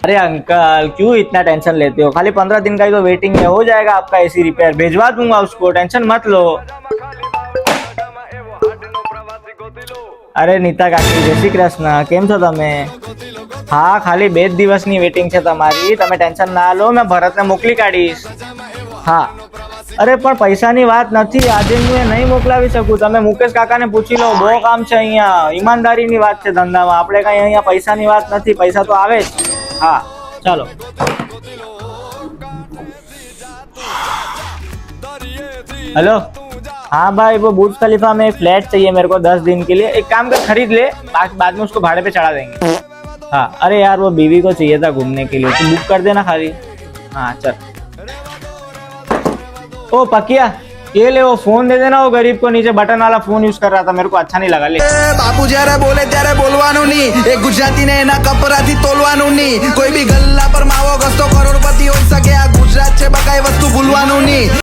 अरे अंकल क्यों इतना टेंशन लेते हो, खाली 15 दिन का ही तो वेटिंग है, हो जाएगा आपका एसी रिपेयर, भेजवा दूंगा उसको, टेंशन मत लो। अरे નીતા કાકી જય શ્રી કૃષ્ણ, કેમ છો તમે? હા ખાલી 2 દિવસની વેટિંગ છે તમારી, તમે ટેન્શન ના લો, મેં ભરતને મોકલી કાઢીશ। હા અરે પણ પૈસાની વાત નથી, આજે હું એ નહીં મોકલાવી શકું, તમે મુકેશ કાકાને પૂછી લો, બહુ કામ છે અહીંયા, ઈમાનદારીની વાત છે ધંધામાં, આપણે કઈ અહીંયા પૈસાની વાત નથી, પૈસા તો આવે જ। हाँ चलो। हेलो हाँ भाई, वो बुर्ज खलीफा में एक फ्लैट चाहिए मेरे को 10 दिन के लिए, एक काम कर खरीद ले, बाद में उसको भाड़े पे चढ़ा देंगे। हाँ अरे यार वो बीवी को चाहिए था घूमने के लिए, तू बुक कर देना खाली। हाँ चल। ओ पकिया ये ले वो फोन दे देना, वो गरीब को, नीचे बटन वाला फोन यूज कर रहा था, मेरे को अच्छा नहीं लगा। ले बापू जયારે બોલે ત્યારે બોલવાનું નહીં, એક ગુજરાતીને એના કપરાથી તોલવાનું નહીં, કોઈ બી ગલ્લા પર માવો ગસ્તો કરોડપતિ હોઈ શકે, આ ગુજરાત છે બકાઈ વસ્તુ ભૂલવાનું નહીં।